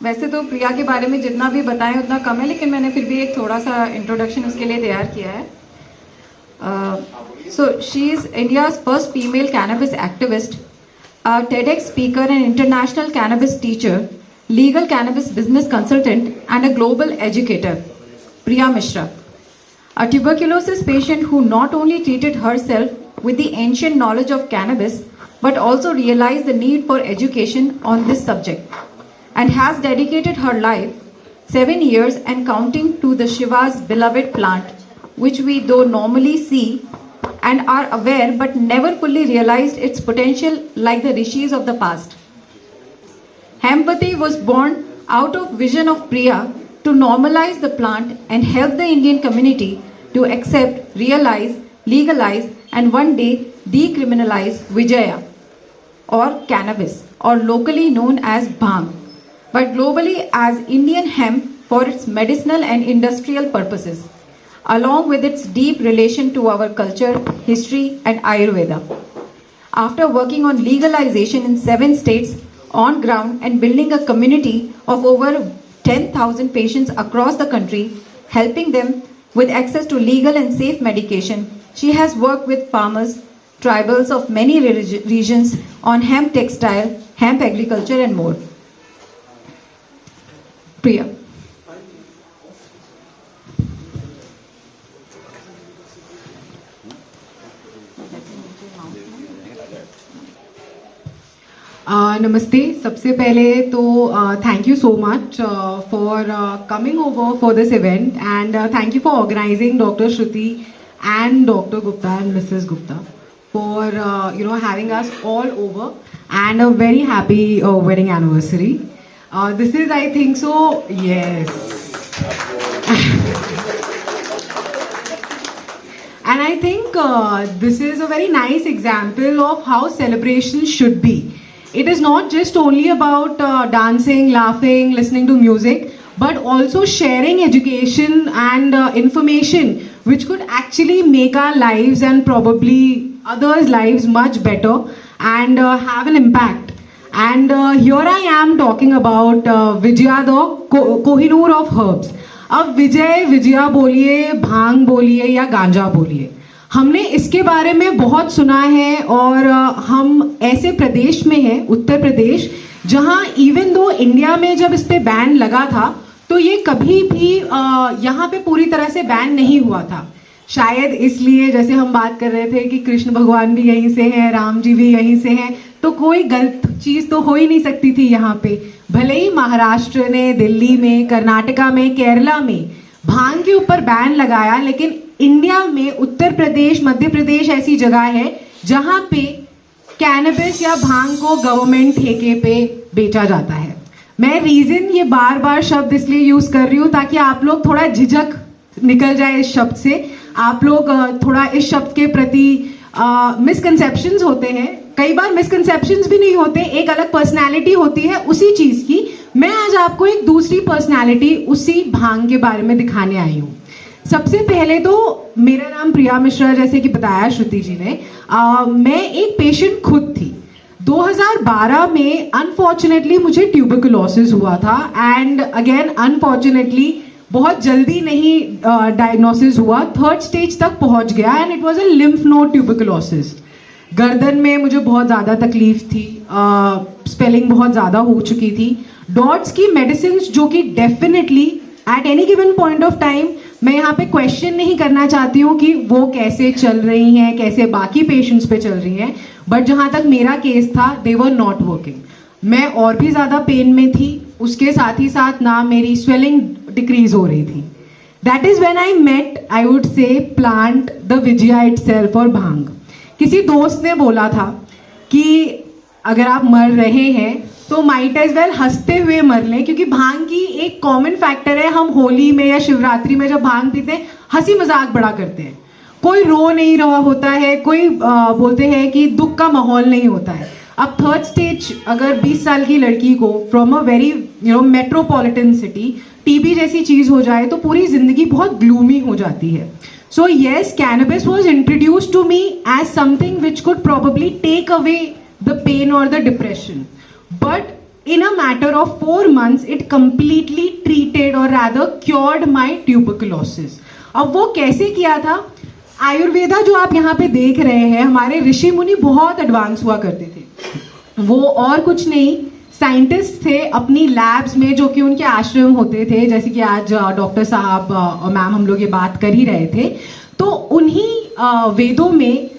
वैसे तो प्रिया के बारे में जितना भी बताएं उतना कम है, लेकिन मैंने फिर भी एक थोड़ा सा इंट्रोडक्शन उसके लिए तैयार किया है. So she is India's first female cannabis activist, a TEDx speaker and international cannabis teacher, legal cannabis business consultant, and a global educator. Priya Mishra, a tuberculosis patient who not only treated herself with the ancient knowledge of cannabis, but also realized the need for education on this subject, and has dedicated her life, 7 years and counting, to the Shiva's beloved plant, which we though normally see and are aware but never fully realized its potential like the rishis of the past. Hempati was born out of vision of Priya to normalize the plant and help the Indian community to accept, realize, legalize and one day decriminalize Vijaya or cannabis, or locally known as bhang, but globally as Indian hemp for its medicinal and industrial purposes, along with its deep relation to our culture, history and Ayurveda. After working on legalization in 7 states on ground and building a community of over 10,000 patients across the country, helping them with access to legal and safe medication, she has worked with farmers, tribals of many regions on hemp textile, hemp agriculture and more. Priya. नमस्ते. सबसे पहले तो thank you so much for coming over for this event and thank you for organising doctor Shruti and Dr. Gupta and Mrs. Gupta for having us all over, and a very happy wedding anniversary. This is, I think so, yes. And I think this is a very nice example of how celebration should be. It is not just only about dancing, laughing, listening to music, but also sharing education and information which could actually make our lives and probably others' lives much better and have an impact. And here I am talking about Vijaya, the Kohinoor of herbs. अब विजय, विजया बोलिए, भांग बोलिए या गांजा बोलिए, हमने इसके बारे में बहुत सुना है. और हम ऐसे प्रदेश में हैं, उत्तर प्रदेश, जहां इवन दो इंडिया में जब इस पे बैन लगा था तो ये कभी भी यहाँ पे पूरी तरह से बैन नहीं हुआ था. शायद इसलिए, जैसे हम बात कर रहे थे कि कृष्ण भगवान भी यहीं से हैं, राम जी भी यहीं से हैं, तो कोई गलत चीज़ तो हो ही नहीं सकती थी यहाँ पे. भले ही महाराष्ट्र ने, दिल्ली में, कर्नाटका में, केरला में भांग के ऊपर बैन लगाया, लेकिन इंडिया में उत्तर प्रदेश, मध्य प्रदेश ऐसी जगह है जहाँ पे कैनबिस या भांग को गवर्नमेंट ठेके पे बेचा जाता है. मैं रीजन ये बार बार शब्द इसलिए यूज कर रही हूँ ताकि आप लोग थोड़ा झिझक निकल जाए इस शब्द से. आप लोग थोड़ा इस शब्द के प्रति मिसकंसेप्शंस होते हैं, कई बार मिसकंसेप्शंस भी नहीं होते, एक अलग पर्सनालिटी होती है उसी चीज की. मैं आज आपको एक दूसरी पर्सनालिटी उसी भांग के बारे में दिखाने आई हूँ. सबसे पहले तो मेरा नाम प्रिया मिश्रा, जैसे कि बताया श्रुति जी ने. मैं एक पेशेंट खुद थी. 2012 में अनफॉर्चुनेटली मुझे ट्यूबरकुलोसिस हुआ था, एंड अगेन अनफॉर्चुनेटली बहुत जल्दी नहीं डायग्नोसिस हुआ, 3rd स्टेज तक पहुंच गया, and it was a lymph node tuberculosis. गर्दन में मुझे बहुत ज़्यादा तकलीफ थी, स्पेलिंग बहुत ज़्यादा हो चुकी थी. डॉट्स की मेडिसिन जो कि definitely at any given point of time, मैं यहाँ पे क्वेश्चन नहीं करना चाहती हूँ कि वो कैसे चल रही हैं, कैसे बाकी पेशेंट्स पे चल रही हैं, बट जहाँ तक मेरा केस था, दे वर नॉट वर्किंग. मैं और भी ज़्यादा पेन में थी, उसके साथ ही साथ ना मेरी स्वेलिंग डिक्रीज हो रही थी. That is when I met, I would say, plant the Vijaya itself और भांग. किसी दोस्त ने बोला था कि अगर आप मर रहे हैं तो माइट एज वेल हंसते हुए मर लें, क्योंकि भांग की एक कॉमन फैक्टर है, हम होली में या शिवरात्रि में जब भांग पीते हैं हंसी मजाक बड़ा करते हैं. कोई रो नहीं रहा होता है, कोई बोलते हैं कि दुख का माहौल नहीं होता है. अब 3rd स्टेज अगर 20 साल की लड़की को from a very metropolitan city TB जैसी चीज हो जाए तो पूरी जिंदगी बहुत ग्लूमी हो जाती है. So yes, cannabis was introduced to me as something which could probably take away the pain or the depression. But in a matter of 4 months it completely treated or rather cured my tuberculosis. अब वो कैसे किया था? आयुर्वेदा जो आप यहाँ पे देख रहे हैं, हमारे ऋषि मुनि बहुत एडवांस हुआ करते थे. वो और कुछ नहीं, साइंटिस्ट थे अपनी लैब्स में, जो कि उनके आश्रम होते थे, जैसे कि आज डॉक्टर साहब और मैम हम लोग ये बात कर ही रहे थे. तो उन्हीं वेदों में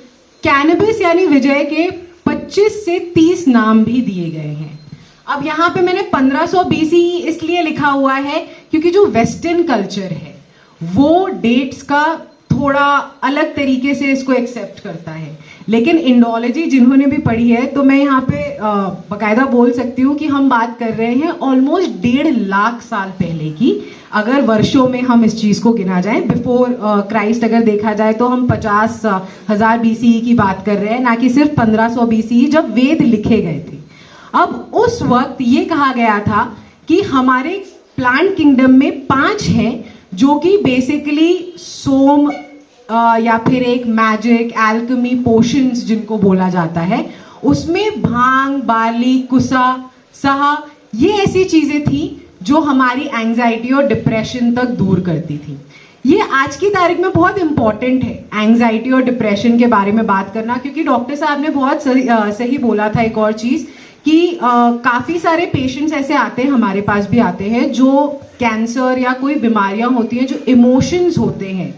कैनबिस यानी विजय के 25 से 30 नाम भी दिए गए हैं. अब यहाँ पे मैंने 1500 BCE इसलिए लिखा हुआ है क्योंकि जो वेस्टर्न कल्चर है वो डेट्स का थोड़ा अलग तरीके से इसको एक्सेप्ट करता है. लेकिन इंडोलॉजी जिन्होंने भी पढ़ी है, तो मैं यहाँ पे बकायदा बोल सकती हूँ कि हम बात कर रहे हैं ऑलमोस्ट 1.5 लाख साल पहले की. अगर वर्षों में हम इस चीज को गिना जाए, बिफोर क्राइस्ट अगर देखा जाए तो हम 50,000 BCE की बात कर रहे हैं, ना कि सिर्फ 1500 BCE जब वेद लिखे गए थे. अब उस वक्त ये कहा गया था कि हमारे प्लांट किंगडम में 5 हैं जो कि बेसिकली सोम या फिर एक मैजिक एल्केमी पोशंस जिनको बोला जाता है, उसमें भांग, बार्ली, कुसा, सहा, ये ऐसी चीजें थी जो हमारी एंजाइटी और डिप्रेशन तक दूर करती थी. ये आज की तारीख में बहुत इंपॉर्टेंट है एंजाइटी और डिप्रेशन के बारे में बात करना, क्योंकि डॉक्टर साहब ने बहुत सही बोला था एक और चीज कि काफ़ी सारे पेशेंट्स ऐसे आते हैं, हमारे पास भी आते हैं, जो कैंसर या कोई बीमारियां होती हैं, जो इमोशंस होते हैं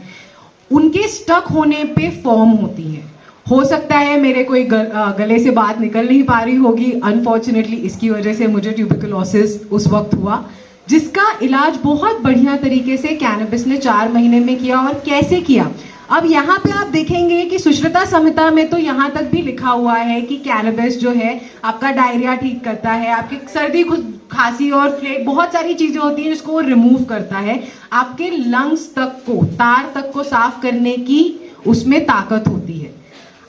उनके स्टक होने पे फॉर्म होती हैं. हो सकता है मेरे कोई गले से बात निकल नहीं पा रही होगी, अनफॉर्चुनेटली इसकी वजह से मुझे ट्यूबरकुलोसिस उस वक्त हुआ, जिसका इलाज बहुत बढ़िया तरीके से कैनबिस ने 4 महीने में किया. और कैसे किया? अब यहाँ पे आप देखेंगे कि सुश्रुता संहिता में तो यहाँ तक भी लिखा हुआ है कि कैनबिस जो है आपका डायरिया ठीक करता है, आपकी सर्दी खांसी और फ्लेक, बहुत सारी चीजें होती हैं जिसको वो रिमूव करता है. आपके लंग्स तक को, तार तक को साफ करने की उसमें ताकत होती है.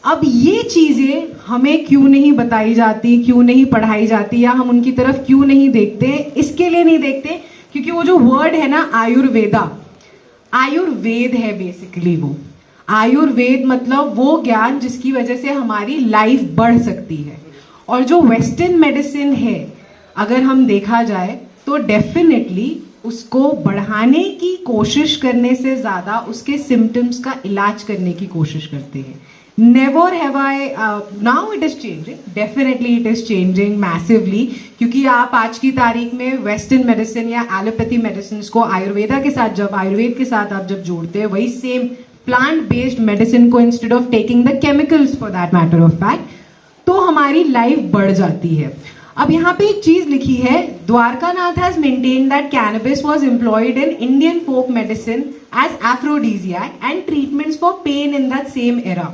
अब ये चीजें हमें क्यों नहीं बताई जाती, क्यों नहीं पढ़ाई जाती, या हम उनकी तरफ क्यों नहीं देखते? इसके लिए नहीं देखते क्योंकि वो जो वर्ड है ना आयुर्वेदा, आयुर्वेद है बेसिकली. वो आयुर्वेद मतलब वो ज्ञान जिसकी वजह से हमारी लाइफ बढ़ सकती है. और जो वेस्टर्न मेडिसिन है, अगर हम देखा जाए तो डेफिनेटली उसको बढ़ाने की कोशिश करने से ज्यादा उसके सिम्टम्स का इलाज करने की कोशिश करते हैं. Never have I, now it is changing, definitely it is changing massively, क्योंकि आप आज की तारीख में वेस्टर्न मेडिसिन या एलोपैथी मेडिसिन को आयुर्वेदा के साथ, जब आयुर्वेद के साथ आप जब जोड़ते हैं, वही सेम प्लांट बेस्ड मेडिसिन को instead of taking the chemicals for that matter of fact, तो हमारी लाइफ बढ़ जाती है. अब यहाँ पे एक चीज लिखी है, Dwarkanath has maintained that cannabis was employed in Indian folk medicine as aphrodisiac and treatments for pain in that same era.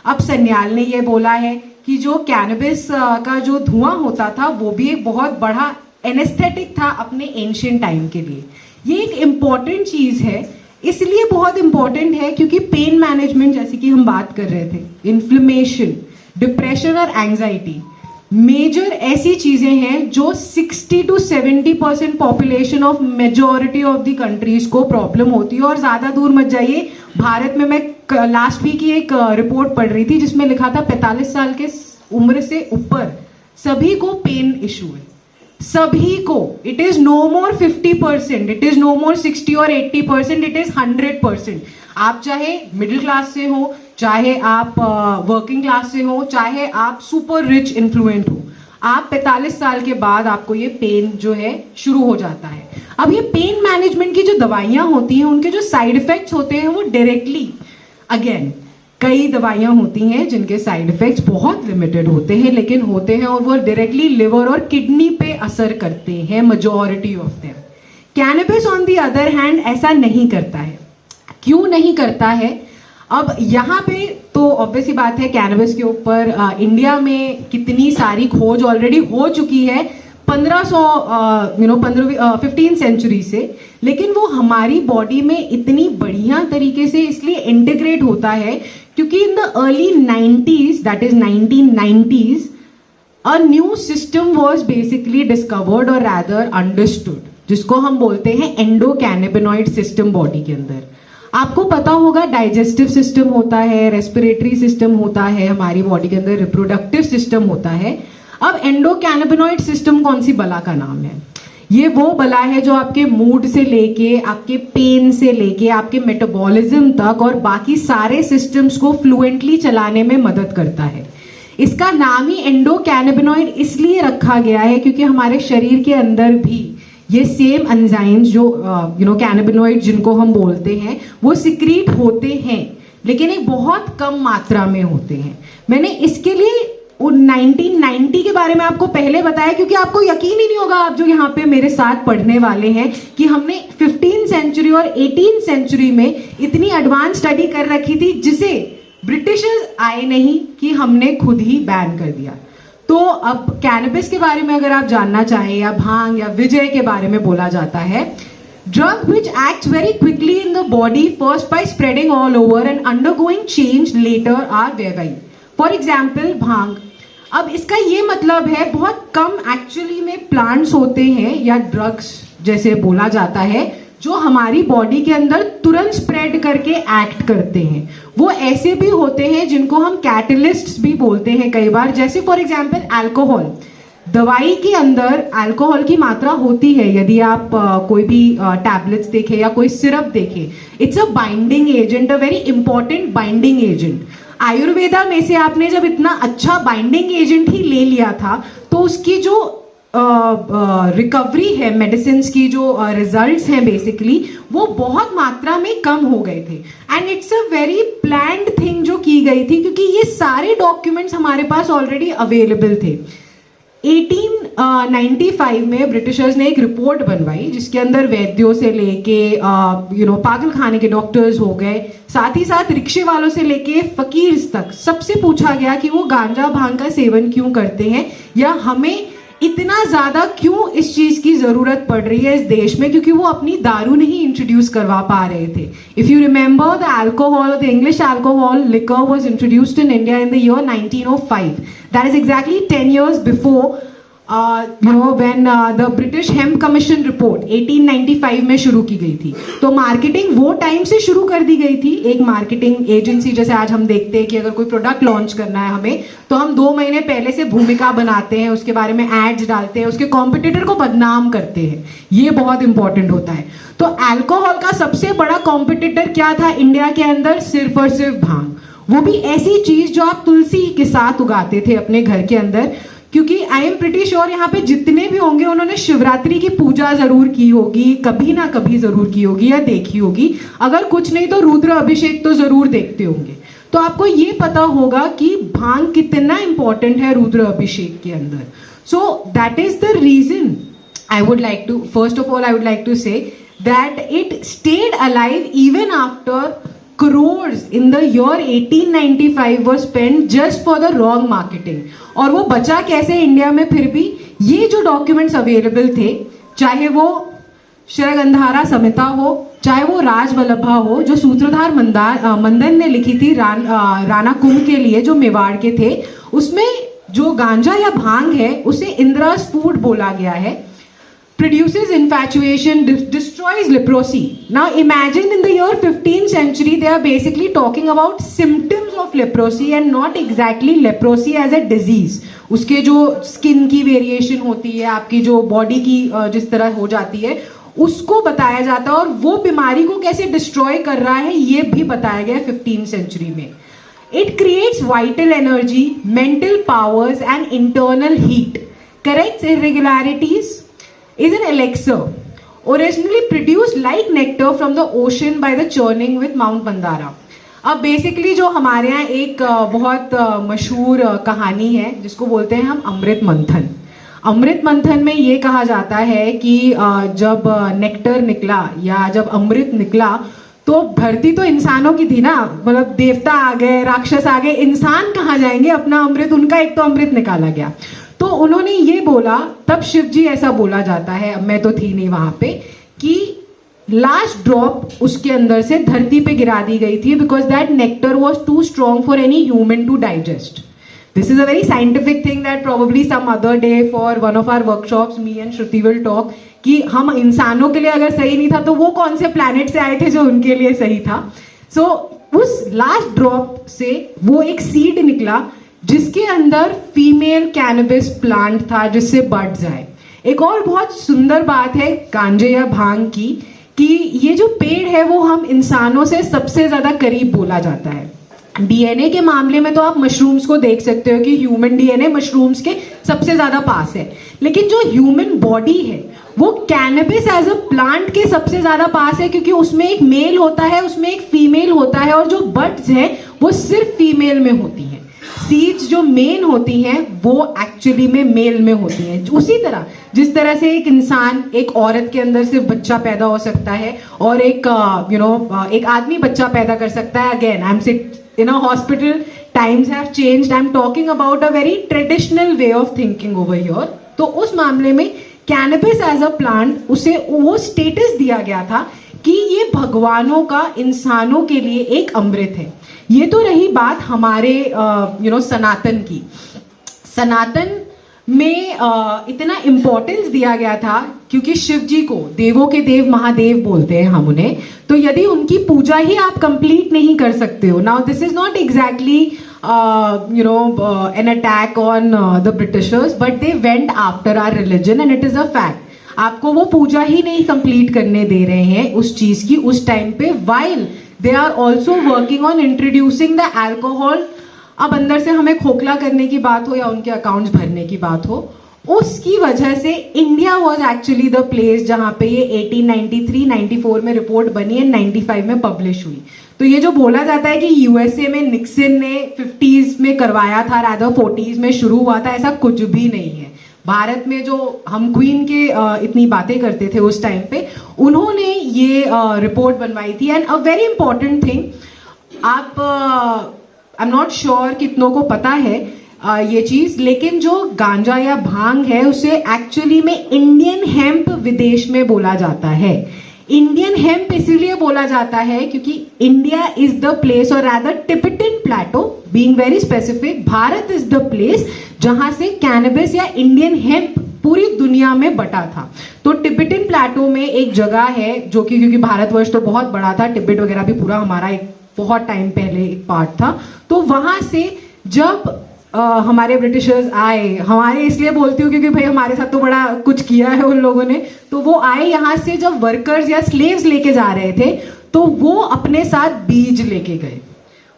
अब सन्याल ने ये बोला है कि जो कैनबिस का जो धुआं होता था वो भी एक बहुत बड़ा एनेस्थेटिक था अपने एंशियंट टाइम के लिए. ये एक इम्पॉर्टेंट चीज है, इसलिए बहुत इंपॉर्टेंट है क्योंकि पेन मैनेजमेंट, जैसे कि हम बात कर रहे थे, इन्फ्लेमेशन, डिप्रेशन और एंजाइटी मेजर ऐसी चीजें हैं जो 60 to 70% population of majority of the countries को प्रॉब्लम होती है. और ज्यादा दूर मत जाइए, भारत में मैं लास्ट वीक की एक रिपोर्ट पढ़ रही थी जिसमें लिखा था 45 साल के उम्र से ऊपर सभी को पेन इशू है, सभी को. It is no more 50%, it is no more 60 और 80%, इट इज 100%. आप चाहे मिडिल क्लास से हो, चाहे आप वर्किंग क्लास से हो, चाहे आप सुपर रिच इन्फ्लुएंट हो, आप 45 साल के बाद आपको ये पेन जो है शुरू हो जाता है. अब ये पेन मैनेजमेंट की जो दवाइयां होती हैं, उनके जो साइड इफेक्ट्स होते हैं वो डायरेक्टली, अगेन कई दवाइयां होती हैं जिनके साइड इफेक्ट्स बहुत लिमिटेड होते हैं, लेकिन होते हैं और वो डायरेक्टली लिवर और किडनी पे असर करते हैं majority of them. Cannabis on the other hand ऐसा नहीं करता है. क्यों नहीं करता है? अब यहाँ पे तो ऑब्वियसली बात है, कैनबिस के ऊपर इंडिया में कितनी सारी खोज ऑलरेडी हो चुकी है 15 सेंचुरी से, लेकिन वो हमारी बॉडी में इतनी बढ़िया तरीके से इसलिए इंटीग्रेट होता है क्योंकि in the early 90s, that is 1990s, a new system was basically discovered और रैदर अंडरस्टूड, जिसको हम बोलते हैं एंडोकैनाबिनॉइड सिस्टम बॉडी के अंदर. आपको पता होगा डाइजेस्टिव सिस्टम होता है, रेस्पिरेटरी सिस्टम होता है हमारी बॉडी के अंदर, रिप्रोडक्टिव सिस्टम होता है. अब एंडोकैनाबिनॉइड सिस्टम कौन सी बला का नाम है? ये वो बला है जो आपके मूड से लेके, आपके पेन से लेके, आपके मेटाबॉलिज्म तक और बाकी सारे सिस्टम्स को फ्लुएंटली चलाने में मदद करता है। इसका नाम ही एंडोकैनाबिनॉइड इसलिए रखा गया है क्योंकि हमारे शरीर के अंदर भी ये सेम एंजाइम्स जो कैनाबिनॉइड जिनको हम बोलते हैं वो सिक्रीट होते हैं, लेकिन एक बहुत कम मात्रा में होते हैं। मैंने इसके लिए 1990 के बारे में आपको पहले बताया क्योंकि आपको यकीन ही नहीं होगा, आप जो यहाँ पे मेरे साथ पढ़ने वाले हैं, कि हमने 15th सेंचुरी और 18th सेंचुरी में इतनी एडवांस स्टडी कर रखी थी जिसे ब्रिटिशर्स आए नहीं कि हमने खुद ही बैन कर दिया। तो अब कैनबिस के बारे में अगर आप जानना चाहें, या भांग या विजय के बारे में बोला जाता है, drug which acts very quickly in the body first by spreading all over and undergoing change later are very. For example bhang, अब इसका ये मतलब है बहुत कम एक्चुअली में प्लांट्स होते हैं या ड्रग्स जैसे बोला जाता है जो हमारी बॉडी के अंदर तुरंत स्प्रेड करके एक्ट करते हैं। वो ऐसे भी होते हैं जिनको हम कैटलिस्ट्स भी बोलते हैं कई बार, जैसे फॉर एग्जांपल अल्कोहल। दवाई के अंदर अल्कोहल की मात्रा होती है, यदि आप कोई भी टैबलेट्स देखें या कोई सिरप देखें, it's a binding agent, a very important binding agent. Ayurveda में से आपने जब इतना अच्छा बाइंडिंग एजेंट ही ले लिया था तो उसकी जो रिकवरी है, मेडिसिन की जो रिजल्ट्स हैं बेसिकली, वो बहुत मात्रा में कम हो गए थे। And it's a very planned thing जो की गई थी क्योंकि ये सारे डॉक्यूमेंट्स हमारे पास ऑलरेडी अवेलेबल थे। 1895 में ब्रिटिशर्स ने एक रिपोर्ट बनवाई जिसके अंदर वैद्यों से लेके पागल खाने के डॉक्टर्स हो गए, साथ ही साथ रिक्शे वालों से लेके फकीर तक, सबसे पूछा गया कि वो गांजा भांग का सेवन क्यों करते हैं या हमें इतना ज्यादा क्यों इस चीज की जरूरत पड़ रही है इस देश में, क्योंकि वो अपनी दारू नहीं इंट्रोड्यूस करवा पा रहे थे। If you remember the alcohol, the English alcohol liquor was introduced in India in the year 1905। That is exactly 10 years before when the British Hemp Commission report 1895 में शुरू की गई थी। तो मार्केटिंग वो टाइम से शुरू कर दी गई थी। एक मार्केटिंग एजेंसी, जैसे आज हम देखते हैं कि अगर कोई प्रोडक्ट लॉन्च करना है हमें, तो हम 2 महीने पहले से भूमिका बनाते हैं, उसके बारे में एड्स डालते हैं, उसके कॉम्पिटिटर को बदनाम करते हैं। ये बहुत इंपॉर्टेंट होता है। तो अल्कोहल का सबसे बड़ा कॉम्पिटिटर क्या था इंडिया के अंदर? सिर्फ और सिर्फ भांग। वो भी ऐसी चीज जो आप तुलसी के साथ उगाते थे अपने घर के अंदर, क्योंकि आई एम प्रिटी श्योर यहाँ पे जितने भी होंगे उन्होंने शिवरात्रि की पूजा जरूर की होगी, कभी ना कभी जरूर की होगी या देखी होगी। अगर कुछ नहीं तो रुद्र अभिषेक तो जरूर देखते होंगे। तो आपको ये पता होगा कि भांग कितना इंपॉर्टेंट है रुद्र अभिषेक के अंदर। So that is the reason I would like to, first of all I would like to say that it stayed alive even after crores in the year 1895 was spent just for the wrong marketing। और वो बचा कैसे India में? फिर भी ये जो documents available थे, चाहे वो शरगंधारा संहिता हो, चाहे वो राजवल्लभा हो जो सूत्रधार मंदन ने लिखी थी राणा कुंभ के लिए जो मेवाड़ के थे, उसमें जो गांजा या भांग है उसे इंद्रास फूड बोला गया है। Produces infatuation, destroys leprosy. Now imagine in the year 15th century they are basically talking about symptoms of leprosy and not exactly leprosy as a disease। उसके जो स्किन की वेरिएशन होती है, आपकी जो बॉडी की जिस तरह हो जाती है, उसको बताया जाता है, और वो बीमारी को कैसे डिस्ट्रॉय कर रहा है ये भी बताया गया 15th सेंचुरी में। It creates vital energy, mental powers and internal heat, corrects irregularities, is an elixir originally produced like nectar from the ocean by the churning with Mount Mandara। अब बेसिकली जो हमारे यहाँ एक बहुत मशहूर कहानी है जिसको बोलते हैं हम अमृत मंथन। अमृत मंथन में ये कहा जाता है कि जब नेक्टर निकला या जब अमृत निकला तो धरती तो इंसानों की थी ना, मतलब देवता आ गए, राक्षस आ गए, इंसान कहाँ जाएंगे अपना अमृत? उनका एक तो अमृत निकाला गया। तो उन्होंने ये बोला, तब शिव जी ऐसा बोला जाता है, अब मैं तो थी नहीं वहां पे, कि लास्ट ड्रॉप उसके अंदर से धरती पे गिरा दी गई थी because that nectar was too strong for any human to digest. This is a very scientific thing that probably some other day for one of our workshops me and Shruti will talk, कि हम इंसानों के लिए अगर सही नहीं था तो वो कौन से प्लैनेट से आए थे जो उनके लिए सही था। सो उस लास्ट ड्रॉप से वो एक सीड निकला जिसके अंदर फीमेल कैनबिस प्लांट था जिससे बड्स आए। एक और बहुत सुंदर बात है गांजे या भांग की कि ये जो पेड़ है वो हम इंसानों से सबसे ज्यादा करीब बोला जाता है। डीएनए के मामले में तो आप मशरूम्स को देख सकते हो कि ह्यूमन डीएनए मशरूम्स के सबसे ज्यादा पास है, लेकिन जो ह्यूमन बॉडी है वो कैनबिस एज अ प्लांट के सबसे ज्यादा पास है, क्योंकि उसमें एक मेल होता है, उसमें एक फीमेल होता है, और जो बड्स हैं वो सिर्फ फीमेल में होती हैं। सीड्स जो मेन होती हैं वो एक्चुअली में मेल में होती हैं। उसी तरह जिस तरह से एक इंसान, एक औरत के अंदर सिर्फ बच्चा पैदा हो सकता है और एक एक आदमी बच्चा पैदा कर सकता है। Again I am sit in a hospital, times have changed. I'm talking about a very traditional way of thinking over here. तो उस मामले में कैनबिस एज अ प्लांट उसे वो स्टेटस दिया गया था कि ये भगवानों का इंसानों के लिए एक अमृत है। ये तो रही बात हमारे सनातन की। सनातन में इतना इम्पोर्टेंस दिया गया था क्योंकि शिव जी को देवों के देव महादेव बोलते हैं हम उन्हें। तो यदि उनकी पूजा ही आप कंप्लीट नहीं कर सकते हो, now this is not exactly an attack on the Britishers, but they went after our religion and it is a fact. आपको वो पूजा ही नहीं कंप्लीट करने दे रहे हैं उस चीज की उस टाइम पे, while they are also working on introducing the alcohol. अब अंदर से हमें खोखला करने की बात हो या उनके अकाउंट्स भरने की बात हो, उसकी वजह से India was actually the place जहां पे ये 1893-94 में रिपोर्ट बनी एंड 95 में पब्लिश हुई। तो ये जो बोला जाता है कि यूएसए में निक्सन ने 50s में करवाया था, रादर 40s में शुरू हुआ था, ऐसा कुछ भी नहीं है। भारत में जो हम क्वीन के इतनी बातें करते थे उस टाइम पे, उन्होंने ये रिपोर्ट बनवाई थी। And a very important thing, आप आई एम नॉट श्योर कितनों को पता है ये चीज, लेकिन जो गांजा या भांग है उसे एक्चुअली में इंडियन हेम्प विदेश में बोला जाता है। इंडियन हेम्प इसीलिए बोला जाता है क्योंकि इंडिया इज द प्लेस, और rather Tibetan plateau being very specific, Bharat is the place जहां से कैनबिस या इंडियन हेम्प पूरी दुनिया में बटा था। तो टिबेटन प्लेटो में एक जगह है जो कि, क्योंकि भारतवर्ष तो बहुत बड़ा था, तिब्बत वगैरह भी पूरा हमारा एक बहुत टाइम पहले एक पार्ट था, तो वहां से जब हमारे ब्रिटिशर्स आए, हमारे इसलिए बोलती हूँ क्योंकि भाई हमारे साथ तो बड़ा कुछ किया है उन लोगों ने, तो वो आए यहाँ से जब वर्कर्स या स्लेव्स लेके जा रहे थे तो वो अपने साथ बीज लेके गए।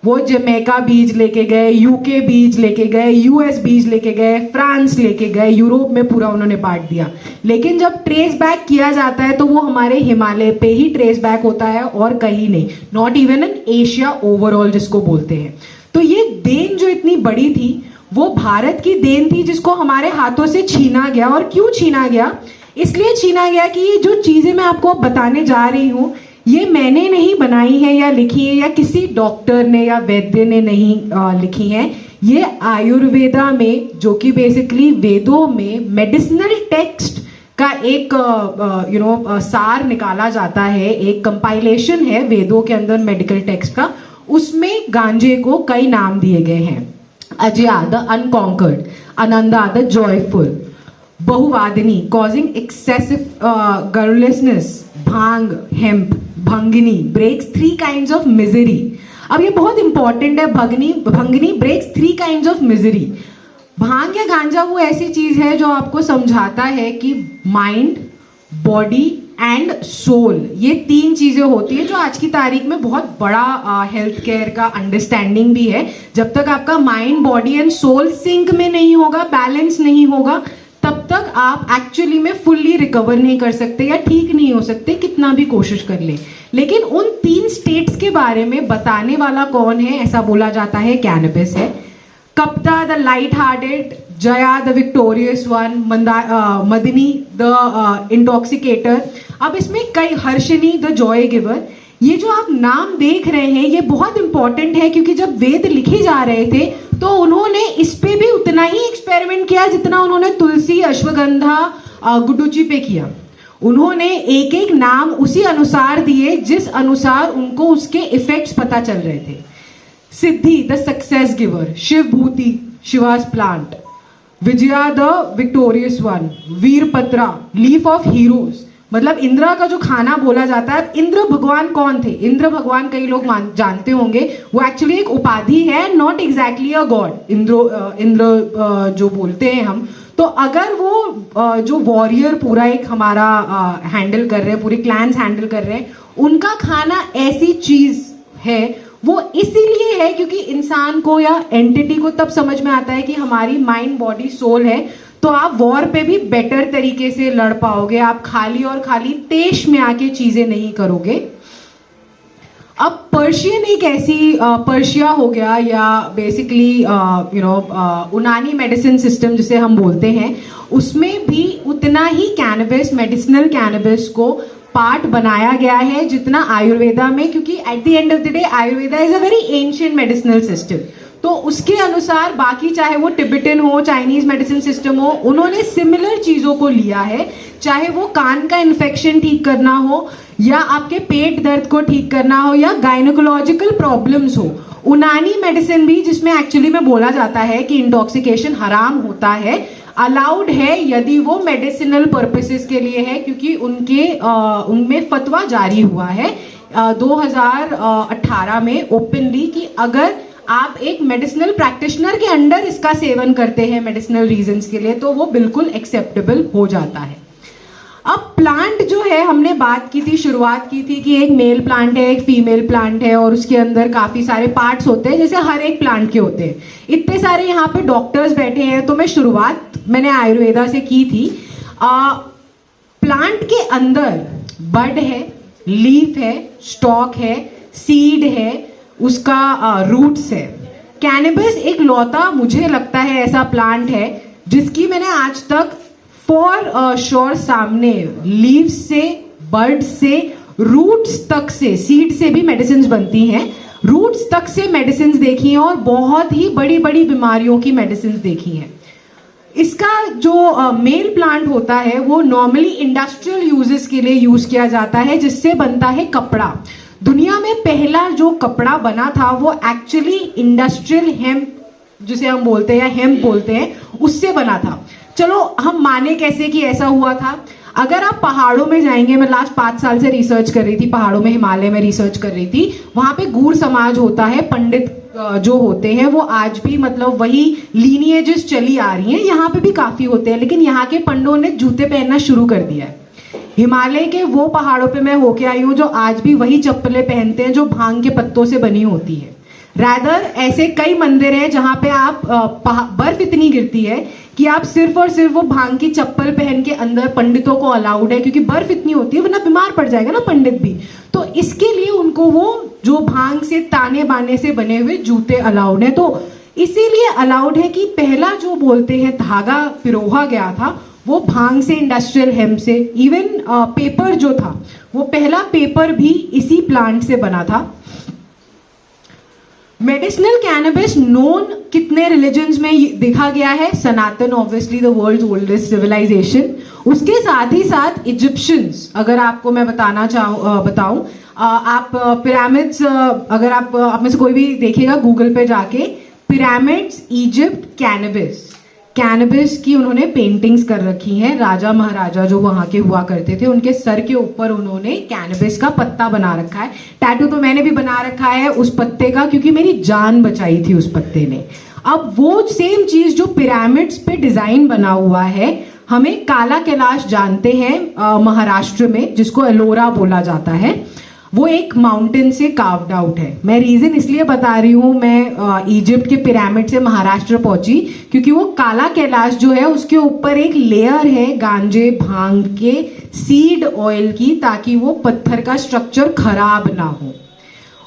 वो जमैका बीज लेके गए, यूके बीज लेके गए, यूएस बीज लेके गए, फ्रांस लेके गए, यूरोप में पूरा उन्होंने बांट दिया। लेकिन जब ट्रेस बैक किया जाता है तो वो हमारे हिमालय पे ही ट्रेस बैक होता है और कहीं नहीं, not even in Asia overall जिसको बोलते हैं। तो ये देन जो इतनी बड़ी थी वो भारत की देन थी जिसको हमारे हाथों से छीना गया। और क्यों छीना गया? इसलिए छीना गया कि ये जो चीजें मैं आपको बताने जा रही हूँ ये मैंने नहीं बनाई है या लिखी है, या किसी डॉक्टर ने या वैद्य ने नहीं लिखी है। ये आयुर्वेदा में, जो कि बेसिकली वेदों में मेडिसिनल टेक्स्ट का एक सार निकाला जाता है, एक कंपाइलेशन है वेदों के अंदर मेडिकल टेक्स्ट का, उसमें गांजे को कई नाम दिए गए हैं। Ajaya the unconquered, Ananda the joyful, Bahuvadini causing excessive girlness, bhang hemp, Bhangini breaks 3 kinds of misery। अब ये बहुत इंपॉर्टेंट है, Bhangini breaks 3 kinds of misery। Bhang या गांजा वो ऐसी चीज है जो आपको समझाता है कि माइंड, बॉडी एंड सोल, ये 3 चीजें होती है जो आज की तारीख में बहुत बड़ा हेल्थ केयर का अंडरस्टैंडिंग भी है। जब तक आपका mind, body and soul sync में नहीं होगा, बैलेंस नहीं होगा, तब तक आप एक्चुअली में फुल्ली रिकवर नहीं कर सकते या ठीक नहीं हो सकते कितना भी कोशिश कर ले। लेकिन उन 3 स्टेट्स के बारे में बताने वाला कौन है? ऐसा बोला जाता है कैनबिस है। Kapta the light hearted, Jaya the victorious one, Madani the intoxicator. अब इसमें कई, हर्षिनी द जॉय गिवर। ये जो आप नाम देख रहे हैं ये बहुत इंपॉर्टेंट है क्योंकि जब वेद लिखे जा रहे थे तो उन्होंने इस पे भी उतना ही एक्सपेरिमेंट किया जितना उन्होंने तुलसी, अश्वगंधा, गुडुचि पे किया। उन्होंने एक एक नाम उसी अनुसार दिए जिस अनुसार उनको उसके इफेक्ट्स पता चल रहे थे। Siddhi the success giver, Shivabhuti Shiva's plant, Vijaya the victorious one, Veerapatra leaf of heroes, मतलब इंद्र का जो खाना बोला जाता है, इंद्र भगवान कौन थे? इंद्र भगवान कई लोग जानते होंगे, वो एक्चुअली एक उपाधि है, not exactly a God. Indra जो बोलते हैं हम, तो अगर वो जो वॉरियर पूरा एक हमारा हैंडल कर रहे हैं, पूरे क्लैंस हैंडल कर रहे हैं, उनका खाना ऐसी चीज है, वो इसीलिए है क्योंकि इंसान को या एंटिटी को तब समझ में आता है कि हमारी माइंड बॉडी सोल है, तो आप वॉर पे भी बेटर तरीके से लड़ पाओगे। आप खाली और खाली तेज में आके चीजें नहीं करोगे। अब पर्शियन एक ऐसी पर्शिया हो गया, या बेसिकली यूनानी मेडिसिन सिस्टम जिसे हम बोलते हैं, उसमें भी उतना ही कैनबिस, मेडिसिनल कैनबिस को पार्ट बनाया गया है जितना आयुर्वेदा में, क्योंकि eight the end of the day Ayurveda is a very ancient medicinal system. तो उसके अनुसार बाकी चाहे वो टिबेटन हो, चाइनीज मेडिसिन सिस्टम हो, उन्होंने सिमिलर चीजों को लिया है, चाहे वो कान का इन्फेक्शन ठीक करना हो, या आपके पेट दर्द को ठीक करना हो, या गायनोकोलॉजिकल प्रॉब्लम्स हो। यूनानी मेडिसिन भी, जिसमें एक्चुअली में बोला जाता है कि इंटॉक्सिकेशन हराम होता है, अलाउड है यदि वो मेडिसिनल पर्पसेस के लिए है, क्योंकि उनमें फतवा जारी हुआ है 2018 में ओपनली कि अगर आप एक मेडिसिनल प्रैक्टिशनर के अंडर इसका सेवन करते हैं मेडिसिनल रीजंस के लिए, तो वो बिल्कुल एक्सेप्टेबल हो जाता है। अब प्लांट जो है, हमने बात की थी, शुरुआत की थी कि एक मेल प्लांट है, एक फीमेल प्लांट है, और उसके अंदर काफी सारे पार्ट्स होते हैं, जैसे हर एक प्लांट के होते हैं। इतने सारे यहाँ पे डॉक्टर्स बैठे हैं, तो मैं शुरुआत मैंने आयुर्वेदा से की थी। प्लांट के अंदर बड है, लीफ है, स्टॉक है, सीड है, उसका रूट्स है। कैनबिस एक लौता मुझे लगता है ऐसा प्लांट है जिसकी मैंने आज तक फॉर श्योर सामने लीव्स से, बर्ड से, रूट्स तक से, सीड से भी मेडिसिन बनती हैं, रूट्स तक से मेडिसिन देखी हैं, और बहुत ही बड़ी बड़ी बीमारियों की मेडिसिन देखी हैं। इसका जो मेल प्लांट होता है वो नॉर्मली इंडस्ट्रियल यूजेस के लिए यूज किया जाता है, जिससे बनता है कपड़ा। दुनिया में पहला जो कपड़ा बना था वो एक्चुअली इंडस्ट्रियल हेम्प, जिसे हम बोलते हैं या हेम्प बोलते हैं, उससे बना था। चलो हम माने कैसे कि ऐसा हुआ था। अगर आप पहाड़ों में जाएंगे, मैं लास्ट 5 साल से रिसर्च कर रही थी, पहाड़ों में, हिमालय में रिसर्च कर रही थी, वहां पे गूढ़ समाज होता है, पंडित जो होते हैं वो आज भी मतलब वही लीनिएजेस चली आ रही हैं, यहाँ पे भी काफी होते हैं, लेकिन यहाँ के पंडों ने जूते पहनना शुरू कर दिया है। हिमालय के वो पहाड़ों पे मैं होके आई हूँ जो आज भी वही चप्पलें पहनते हैं जो भांग के पत्तों से बनी होती है। रैदर ऐसे कई मंदिर हैं जहाँ पे आप बर्फ इतनी गिरती है कि आप सिर्फ और सिर्फ वो भांग की चप्पल पहन के अंदर, पंडितों को अलाउड है क्योंकि बर्फ इतनी होती है, वरना बीमार पड़ जाएगा ना पंडित भी। तो इसके लिए उनको वो जो भांग से ताने बाने से बने हुए जूते अलाउड है। तो इसीलिए अलाउड है कि पहला जो बोलते हैं धागा पिरोहा गया था वो भांग से, इंडस्ट्रियल हेम्प से। इवन पेपर जो था, वो पहला पेपर भी इसी प्लांट से बना था। मेडिसिनल कैनबिस नोन कितने रिलीजन्स में देखा गया है? Sanatan, obviously the world's oldest civilisation. उसके साथ ही साथ इजिप्शियंस, अगर आपको मैं बताऊं, आप पिरामिड्स, अगर आप में से कोई भी देखेगा गूगल पे जाके, पिरामिड्स, इजिप्ट, कैनबिस की उन्होंने पेंटिंग्स कर रखी हैं। राजा महाराजा जो वहां के हुआ करते थे, उनके सर के ऊपर उन्होंने कैनबिस का पत्ता बना रखा है। टैटू तो मैंने भी बना रखा है उस पत्ते का, क्योंकि मेरी जान बचाई थी उस पत्ते ने। अब वो सेम चीज जो पिरामिड्स पे डिजाइन बना हुआ है, हमें काला कैलाश जानते हैं महाराष्ट्र में, जिसको एलोरा बोला जाता है, वो एक माउंटेन से कार्व्ड आउट है। मैं रीजन इसलिए बता रही हूँ, मैं इजिप्ट के पिरामिड से महाराष्ट्र पहुंची क्योंकि वो काला कैलाश जो है उसके ऊपर एक लेयर है गांजे, भांग के, सीड ऑयल की, ताकि वो पत्थर का स्ट्रक्चर खराब ना हो।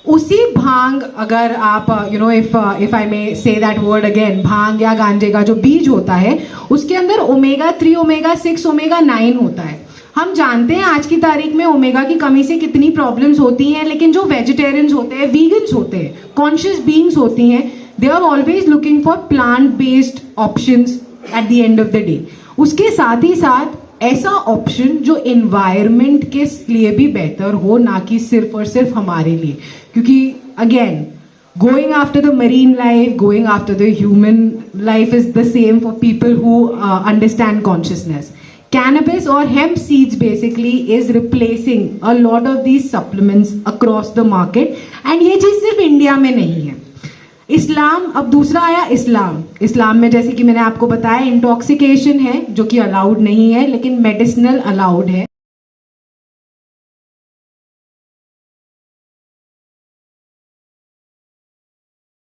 उसी भांग, अगर आप if I may say that word again, भांग या गांजे का जो बीज होता है उसके अंदर ओमेगा 3, ओमेगा 6, ओमेगा 9 होता है। हम जानते हैं आज की तारीख में ओमेगा की कमी से कितनी प्रॉब्लम्स होती हैं, लेकिन जो वेजिटेरियंस होते हैं, वीगन्स होते हैं, कॉन्शियस बीइंग्स होती हैं, they are always looking for plant based options at the end of the day. उसके साथ ही साथ ऐसा ऑप्शन जो एनवायरनमेंट के लिए भी बेहतर हो, ना कि सिर्फ और सिर्फ हमारे लिए, क्योंकि again going after the marine life, going after the human life is the same for people who understand consciousness. cannabis or hemp seeds basically is replacing a lot of these supplements across the market, and ये चीज़ सिर्फ India में नहीं है. इस्लाम, अब दूसरा आया इस्लाम में जैसे कि मैंने आपको बताया इंटॉक्सिकेशन है जो कि अलाउड नहीं है, लेकिन मेडिसिनल अलाउड है.